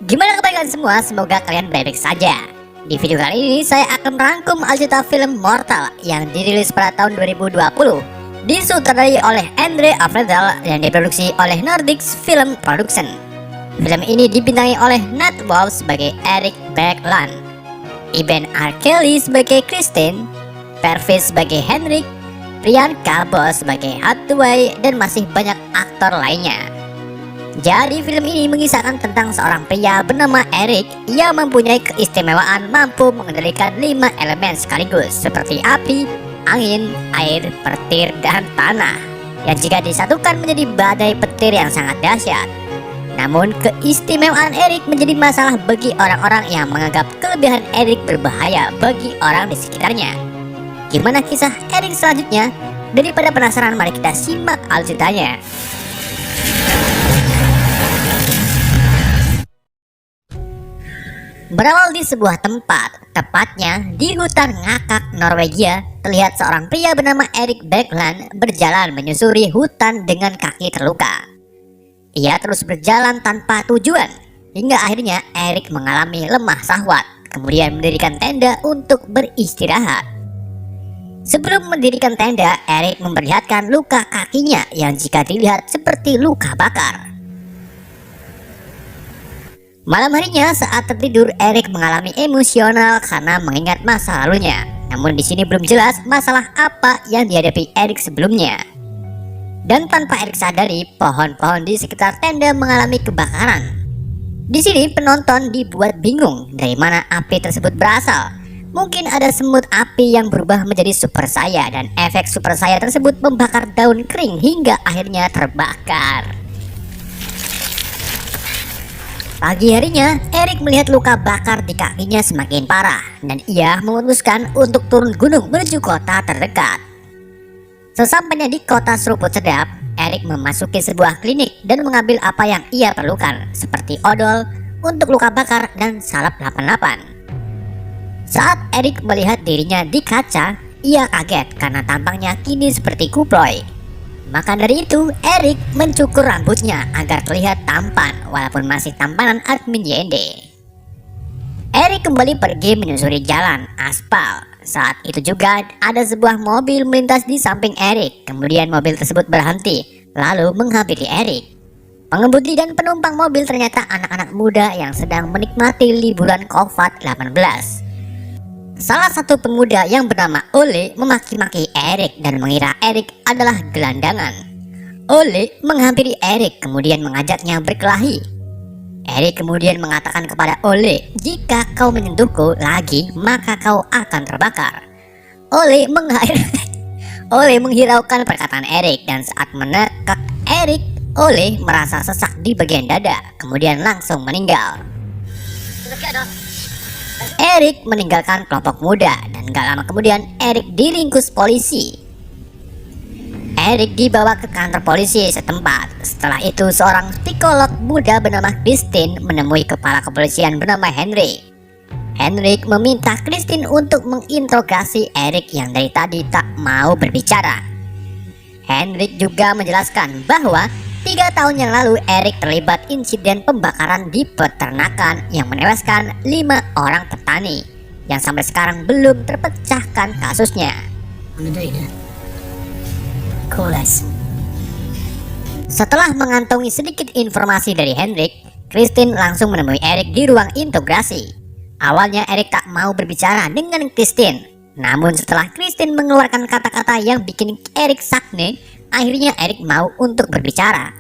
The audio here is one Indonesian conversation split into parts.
Gimana kabar semua? Semoga kalian baik-baik saja. Di video kali ini saya akan merangkum aljuta film Mortal yang dirilis pada tahun 2020, disutradarai oleh Andre Avredal dan diproduksi oleh Nordic Film Production. Film ini dibintangi oleh Nat Wolff sebagai Eric Bergland, Iben R. Kelly sebagai Christine, Pervis sebagai Henrik, Priyanka Bose sebagai Hathaway, dan masih banyak aktor lainnya. Jadi film ini mengisahkan tentang seorang pria bernama Eric yang mempunyai keistimewaan mampu mengendalikan 5 elemen sekaligus seperti api, angin, air, petir, dan tanah yang jika disatukan menjadi badai petir yang sangat dahsyat. Namun keistimewaan Eric menjadi masalah bagi orang-orang yang menganggap kelebihan Eric berbahaya bagi orang di sekitarnya. Gimana kisah Eric selanjutnya? Daripada penasaran, mari kita simak aljutannya. Berawal di sebuah tempat, tepatnya di hutan ngakak Norwegia, terlihat seorang pria bernama Eric Bergland berjalan menyusuri hutan dengan kaki terluka. Ia terus berjalan tanpa tujuan, hingga akhirnya Eric mengalami lemah syahwat, kemudian mendirikan tenda untuk beristirahat. Sebelum mendirikan tenda, Eric memperlihatkan luka kakinya yang jika dilihat seperti luka bakar. Malam harinya saat tertidur, Eric mengalami emosional karena mengingat masa lalunya. Namun di sini belum jelas masalah apa yang dihadapi Eric sebelumnya. Dan tanpa Eric sadari, pohon-pohon di sekitar tenda mengalami kebakaran. Di sini penonton dibuat bingung dari mana api tersebut berasal. Mungkin ada semut api yang berubah menjadi super saya dan efek super saya tersebut membakar daun kering hingga akhirnya terbakar. Pagi harinya, Eric melihat luka bakar di kakinya semakin parah dan ia memutuskan untuk turun gunung menuju kota terdekat. Sesampainya di kota seruput sedap, Eric memasuki sebuah klinik dan mengambil apa yang ia perlukan seperti odol untuk luka bakar dan salep 88. Saat Eric melihat dirinya di kaca, ia kaget karena tampangnya kini seperti kuploy. Maka dari itu, Eric mencukur rambutnya agar terlihat tampan walaupun masih tampanan admin YND. Eric kembali pergi menyusuri jalan aspal. Saat itu juga ada sebuah mobil melintas di samping Eric. Kemudian mobil tersebut berhenti lalu menghampiri Eric. Pengemudi dan penumpang mobil ternyata anak-anak muda yang sedang menikmati liburan COVID-19. Salah satu pemuda yang bernama Ole memaki-maki Eric dan mengira Eric adalah gelandangan. Ole menghampiri Eric kemudian mengajaknya berkelahi. Eric kemudian mengatakan kepada Ole, "Jika kau menyentuhku lagi, maka kau akan terbakar." Ole menghiraukan perkataan Eric dan saat menekak Eric, Ole merasa sesak di bagian dada, kemudian langsung meninggal. Eric meninggalkan kelompok muda dan gak lama kemudian Eric diringkus polisi. Eric dibawa ke kantor polisi setempat. Setelah itu seorang psikolog muda bernama Christine menemui kepala kepolisian bernama Henrik. Henrik meminta Christine untuk menginterogasi Eric yang dari tadi tak mau berbicara. Henrik juga menjelaskan bahwa 3 tahun yang lalu Eric terlibat insiden pembakaran di peternakan yang menewaskan 5 orang petani yang sampai sekarang belum terpecahkan kasusnya. Setelah mengantongi sedikit informasi dari Henrik, Christine langsung menemui Eric di ruang integrasi. Awalnya Eric tak mau berbicara dengan Christine, namun setelah Christine mengeluarkan kata-kata yang bikin Eric sakne, akhirnya Eric mau untuk berbicara.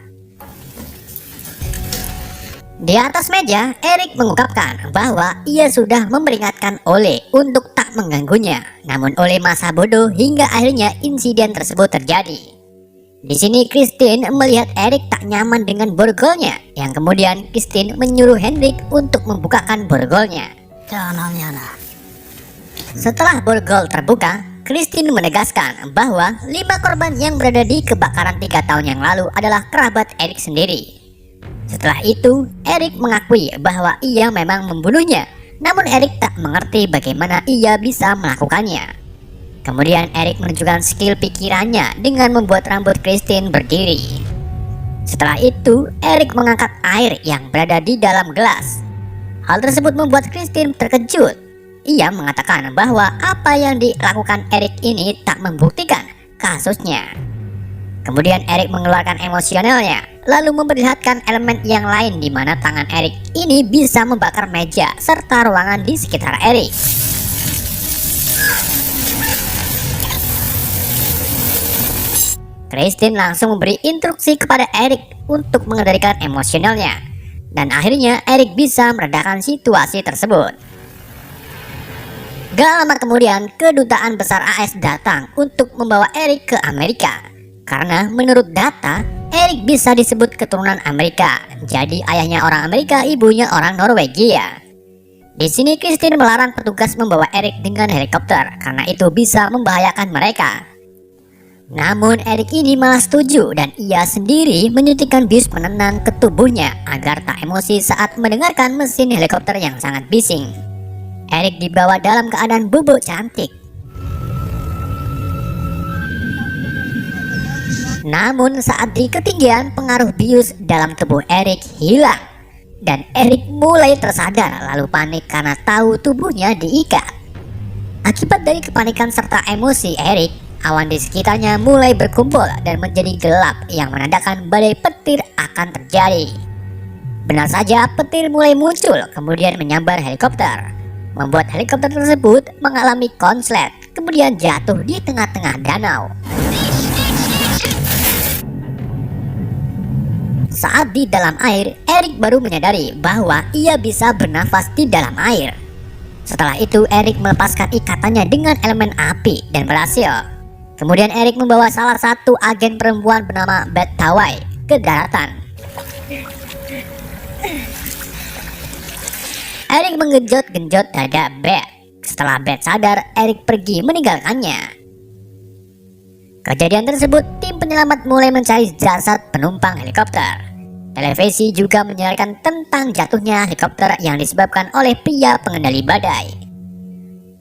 Di atas meja, Eric mengungkapkan bahwa ia sudah memperingatkan Ole untuk tak mengganggunya. Namun Ole masa bodoh hingga akhirnya insiden tersebut terjadi. Di sini Christine melihat Eric tak nyaman dengan borgolnya, yang kemudian Christine menyuruh Henrik untuk membukakan borgolnya. Setelah borgol terbuka, Christine menegaskan bahwa 5 korban yang berada di kebakaran 3 tahun yang lalu adalah kerabat Eric sendiri. Setelah itu, Eric mengakui bahwa ia memang membunuhnya, namun Eric tak mengerti bagaimana ia bisa melakukannya. Kemudian Eric menunjukkan skill pikirannya dengan membuat rambut Christine berdiri. Setelah itu, Eric mengangkat air yang berada di dalam gelas. Hal tersebut membuat Christine terkejut. Ia mengatakan bahwa apa yang dilakukan Eric ini tak membuktikan kasusnya. Kemudian Eric mengeluarkan emosionalnya, lalu memperlihatkan elemen yang lain di mana tangan Eric ini bisa membakar meja serta ruangan di sekitar Eric. Christine langsung memberi instruksi kepada Eric untuk mengendalikan emosionalnya, dan akhirnya Eric bisa meredakan situasi tersebut. Gak lama kemudian, kedutaan besar AS datang untuk membawa Eric ke Amerika. Karena menurut data, Eric bisa disebut keturunan Amerika. Jadi ayahnya orang Amerika, ibunya orang Norwegia. Di sini Christine melarang petugas membawa Eric dengan helikopter karena itu bisa membahayakan mereka. Namun Eric ini malah setuju dan ia sendiri menyuntikkan bius penenang ke tubuhnya agar tak emosi saat mendengarkan mesin helikopter yang sangat bising. Eric dibawa dalam keadaan bubuk cantik. Namun saat di ketinggian, pengaruh bius dalam tubuh Eric hilang dan Eric mulai tersadar lalu panik karena tahu tubuhnya diikat. Akibat dari kepanikan serta emosi Eric, awan di sekitarnya mulai berkumpul dan menjadi gelap yang menandakan badai petir akan terjadi. Benar saja, petir mulai muncul kemudian menyambar helikopter, membuat helikopter tersebut mengalami konslet, kemudian jatuh di tengah-tengah danau. Saat di dalam air, Eric baru menyadari bahwa ia bisa bernafas di dalam air. Setelah itu, Eric melepaskan ikatannya dengan elemen api dan berhasil. Kemudian Eric membawa salah satu agen perempuan bernama Beth Tawai ke daratan. Eric menggenjot-genjot dada Beth. Setelah Beth sadar, Eric pergi meninggalkannya. Kejadian tersebut, tim penyelamat mulai mencari jasad penumpang helikopter. Televisi juga menyiarkan tentang jatuhnya helikopter yang disebabkan oleh pria pengendali badai.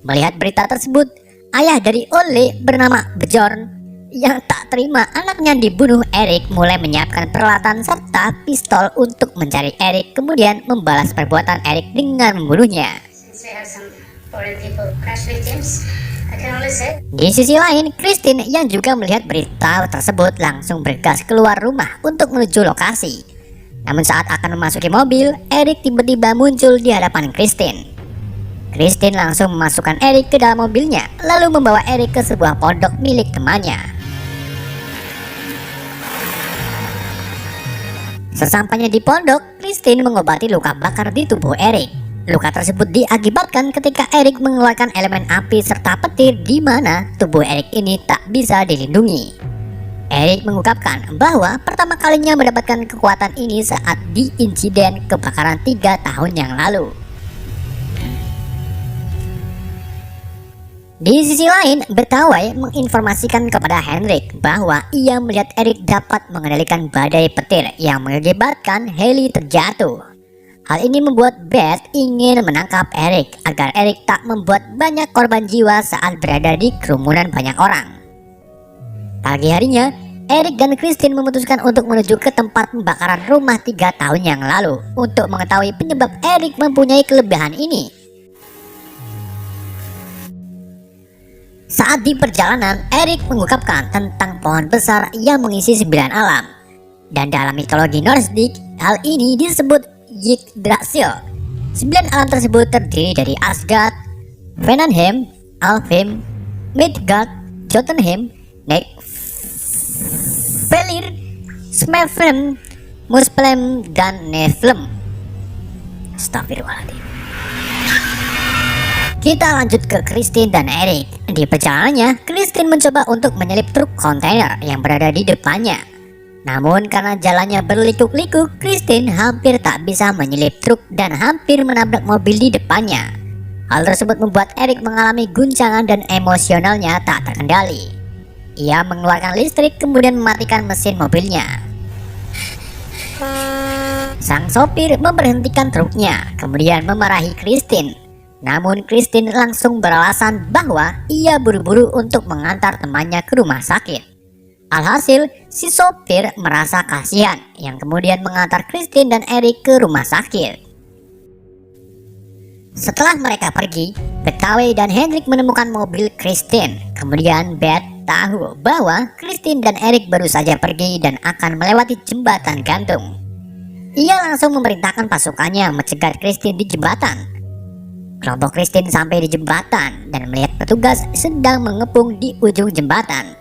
Melihat berita tersebut, ayah dari Ole bernama Bjorn yang tak terima anaknya dibunuh, Eric mulai menyiapkan peralatan serta pistol untuk mencari Eric, kemudian membalas perbuatan Eric dengan membunuhnya. Di sisi lain, Christine yang juga melihat berita tersebut langsung bergegas keluar rumah untuk menuju lokasi. Namun saat akan memasuki mobil, Eric tiba-tiba muncul di hadapan Christine. Christine langsung memasukkan Eric ke dalam mobilnya, lalu membawa Eric ke sebuah pondok milik temannya. Sesampainya di pondok, Christine mengobati luka bakar di tubuh Eric. Luka tersebut diakibatkan ketika Eric mengeluarkan elemen api serta petir di mana tubuh Eric ini tak bisa dilindungi. Eric mengungkapkan bahwa pertama kalinya mendapatkan kekuatan ini saat di insiden kebakaran 3 tahun yang lalu. Di sisi lain, Betawai menginformasikan kepada Henrik bahwa ia melihat Eric dapat mengendalikan badai petir yang mengakibatkan heli terjatuh. Hal ini membuat Beth ingin menangkap Eric agar Eric tak membuat banyak korban jiwa saat berada di kerumunan banyak orang. Pagi harinya, Eric dan Christine memutuskan untuk menuju ke tempat pembakaran rumah 3 tahun yang lalu untuk mengetahui penyebab Eric mempunyai kelebihan ini. Saat di perjalanan, Eric mengungkapkan tentang pohon besar yang mengisi 9 alam. Dan dalam mitologi Nordik, hal ini disebut Yggdrasil. 9 alam tersebut terdiri dari Asgard, Venanheim, Alfheim, Midgard, Jotunheim, Felir, Smeflem, Muspelheim, dan Niflheim. Astagfirullahaladzim. Kita lanjut ke Christine dan Eric. Di perjalanannya, Christine mencoba untuk menyelip truk kontainer yang berada di depannya. Namun karena jalannya berlikuk-likuk, Christine hampir tak bisa menyelip truk dan hampir menabrak mobil di depannya. Hal tersebut membuat Eric mengalami guncangan dan emosionalnya tak terkendali. Ia mengeluarkan listrik kemudian mematikan mesin mobilnya. Sang sopir memberhentikan truknya, kemudian memarahi Christine. Namun Christine langsung beralasan bahwa ia buru-buru untuk mengantar temannya ke rumah sakit. Alhasil, si sopir merasa kasihan yang kemudian mengantar Christine dan Eric ke rumah sakit. Setelah mereka pergi, Betawi dan Hendrik menemukan mobil Christine. Kemudian Beth tahu bahwa Christine dan Eric baru saja pergi dan akan melewati jembatan gantung. Ia langsung memerintahkan pasukannya mencegat Christine di jembatan. Kelompok Christine sampai di jembatan dan melihat petugas sedang mengepung di ujung jembatan.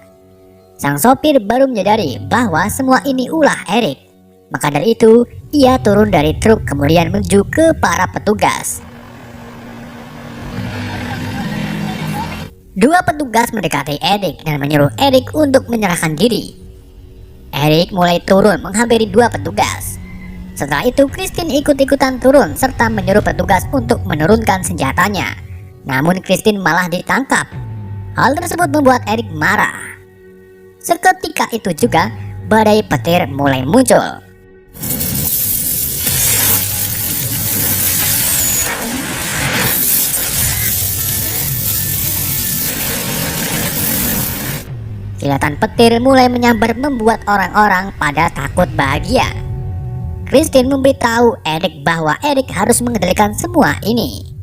Sang sopir baru menyadari bahwa semua ini ulah Eric. Maka dari itu, ia turun dari truk kemudian menuju ke para petugas. Dua petugas mendekati Eric dan menyuruh Eric untuk menyerahkan diri. Eric mulai turun menghampiri dua petugas. Setelah itu, Christine ikut-ikutan turun serta menyuruh petugas untuk menurunkan senjatanya. Namun Christine malah ditangkap. Hal tersebut membuat Eric marah. Seketika itu juga, badai petir mulai muncul. Kilatan petir mulai menyambar membuat orang-orang pada takut bahagia. Christine memberitahu Eric bahwa Eric harus mengendalikan semua ini.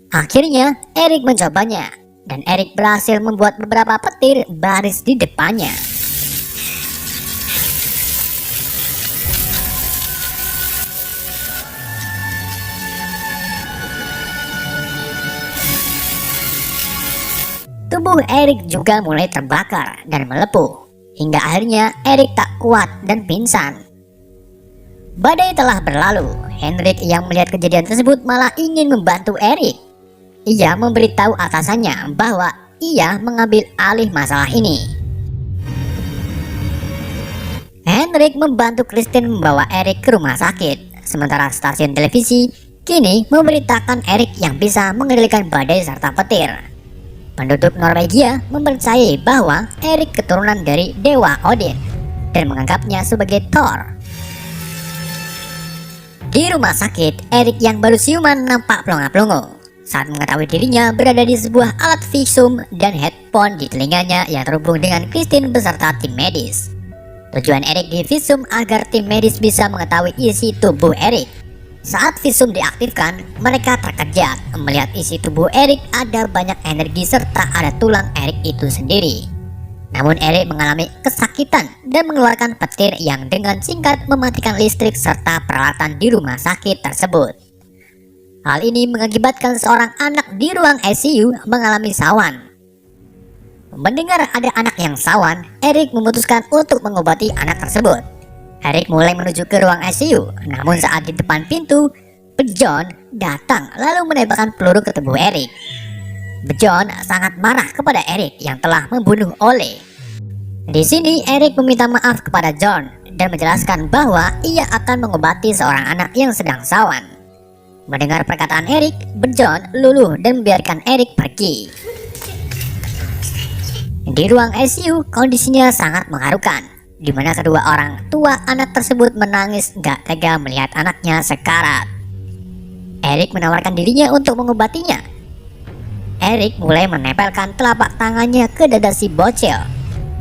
Akhirnya, Eric mencobanya, dan Eric berhasil membuat beberapa petir baris di depannya. Tubuh Eric juga mulai terbakar dan melepuh. Hingga akhirnya Eric tak kuat dan pingsan. Badai telah berlalu. Hendrik yang melihat kejadian tersebut malah ingin membantu Eric. Ia memberitahu atasannya bahwa ia mengambil alih masalah ini. Hendrik membantu Christine membawa Eric ke rumah sakit. Sementara stasiun televisi kini memberitakan Eric yang bisa mengendalikan badai serta petir. Penduduk Norwegia mempercayai bahwa Eric keturunan dari Dewa Odin dan menganggapnya sebagai Thor. Di rumah sakit, Eric yang baru siuman nampak pelongo-pelongo saat mengetahui dirinya berada di sebuah alat visum dan headphone di telinganya yang terhubung dengan Christine beserta tim medis. Tujuan Eric di visum agar tim medis bisa mengetahui isi tubuh Eric. Saat visum diaktifkan, mereka terkejut melihat isi tubuh Eric ada banyak energi serta ada tulang Eric itu sendiri. Namun Eric mengalami kesakitan dan mengeluarkan petir yang dengan singkat mematikan listrik serta peralatan di rumah sakit tersebut. Hal ini mengakibatkan seorang anak di ruang ICU mengalami sawan. Mendengar ada anak yang sawan, Eric memutuskan untuk mengobati anak tersebut. Eric mulai menuju ke ruang ICU, namun saat di depan pintu, Bjorn datang lalu menembakkan peluru ke tubuh Eric. Bjorn sangat marah kepada Eric yang telah membunuh Ole. Di sini Eric meminta maaf kepada John dan menjelaskan bahwa ia akan mengobati seorang anak yang sedang sawan. Mendengar perkataan Eric, Bjorn luluh dan membiarkan Eric pergi. Di ruang ICU, kondisinya sangat mengharukan, di mana kedua orang tua anak tersebut menangis gak tega melihat anaknya sekarat. Eric menawarkan dirinya untuk mengobatinya. Eric mulai menempelkan telapak tangannya ke dada si bocil.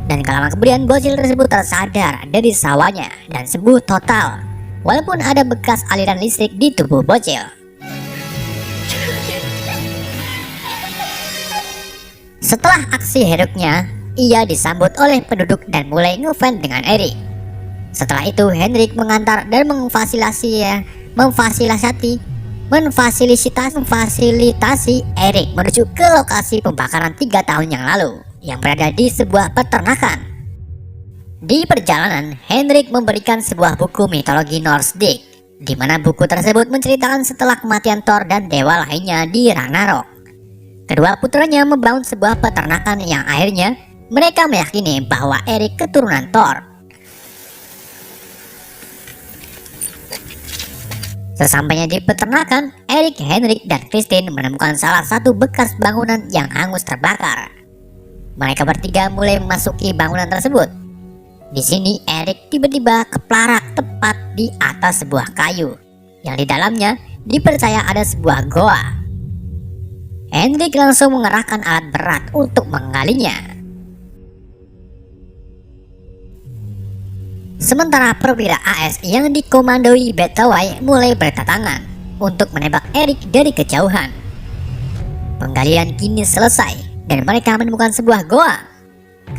Dan gak lama kemudian bocil tersebut tersadar dari sawahnya dan sembuh total, walaupun ada bekas aliran listrik di tubuh bocil. Setelah aksi heroiknya, ia disambut oleh penduduk dan mulai ngefans dengan Eric. Setelah itu Hendrik mengantar dan memfasilitasi Eric menuju ke lokasi pembakaran 3 tahun yang lalu yang berada di sebuah peternakan. Di perjalanan, Hendrik memberikan sebuah buku mitologi Nordik, di mana buku tersebut menceritakan setelah kematian Thor dan dewa lainnya di Ragnarok. Kedua putranya membangun sebuah peternakan yang akhirnya mereka meyakini bahwa Eric keturunan Thor. Sesampainya di peternakan, Eric, Hendrik, dan Christine menemukan salah satu bekas bangunan yang hangus terbakar. Mereka bertiga mulai memasuki bangunan tersebut. Di sini Eric tiba-tiba keplarak tepat di atas sebuah kayu yang di dalamnya dipercaya ada sebuah goa. Hendrik langsung mengerahkan alat berat untuk menggalinya. Sementara perwira AS yang dikomandoi Betawi mulai berdatangan. untuk menembak Eric dari kejauhan. Penggalian kini selesai dan mereka menemukan sebuah goa.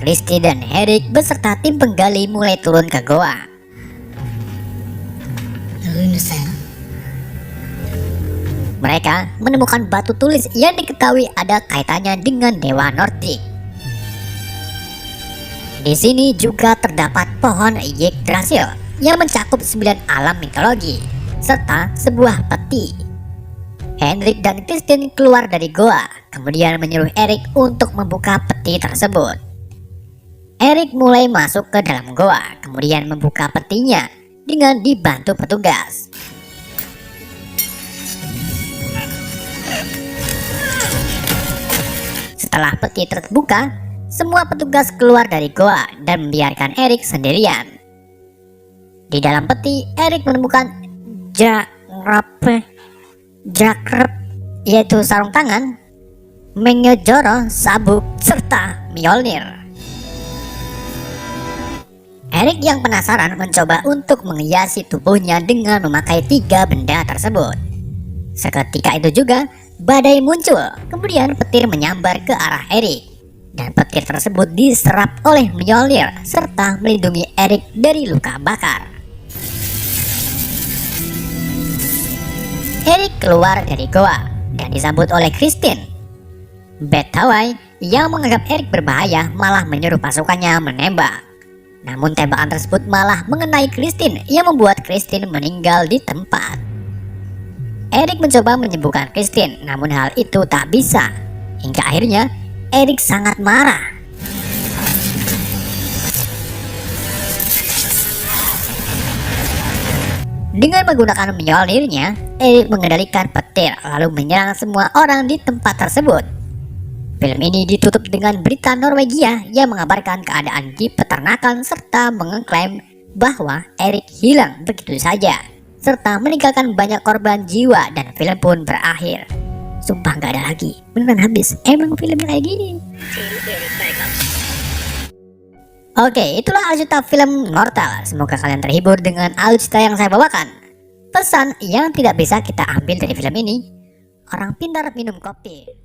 Christy dan Eric beserta tim penggali mulai turun ke goa. Mereka menemukan batu tulis yang diketahui ada kaitannya dengan dewa Nordik. Di sini juga terdapat pohon Yggdrasil yang mencakup 9 alam mitologi, serta sebuah peti. Henrik dan Kristin keluar dari goa, kemudian menyuruh Eric untuk membuka peti tersebut. Eric mulai masuk ke dalam goa, kemudian membuka petinya dengan dibantu petugas. Setelah peti terbuka, semua petugas keluar dari goa dan membiarkan Eric sendirian. Di dalam peti, Eric menemukan jakrep, yaitu sarung tangan, Mengyojoro, sabuk, serta Mjolnir. Eric yang penasaran mencoba untuk menghiasi tubuhnya dengan memakai 3 benda tersebut. Seketika itu juga, badai muncul, kemudian petir menyambar ke arah Eric. Dan petir tersebut diserap oleh Mjolnir serta melindungi Eric dari luka bakar. Eric keluar dari goa dan disambut oleh Kristin. Betawai yang menganggap Eric berbahaya malah menyuruh pasukannya menembak. Namun tembakan tersebut malah mengenai Kristin yang membuat Kristin meninggal di tempat. Eric mencoba menyembuhkan Kristin, namun hal itu tak bisa. Hingga akhirnya Eric sangat marah. Dengan menggunakan Mjolnirnya, Eric mengendalikan petir lalu menyerang semua orang di tempat tersebut. Film ini ditutup dengan berita Norwegia yang mengabarkan keadaan di peternakan serta mengklaim bahwa Eric hilang begitu saja, serta meninggalkan banyak korban jiwa, dan film pun berakhir. Sumpah gak ada lagi, beneran habis. Emang filmnya kayak gini. Oke, itulah alutsista film Mortal. Semoga kalian terhibur dengan alutsista yang saya bawakan. Pesan yang tidak bisa kita ambil dari film ini: orang pintar minum kopi.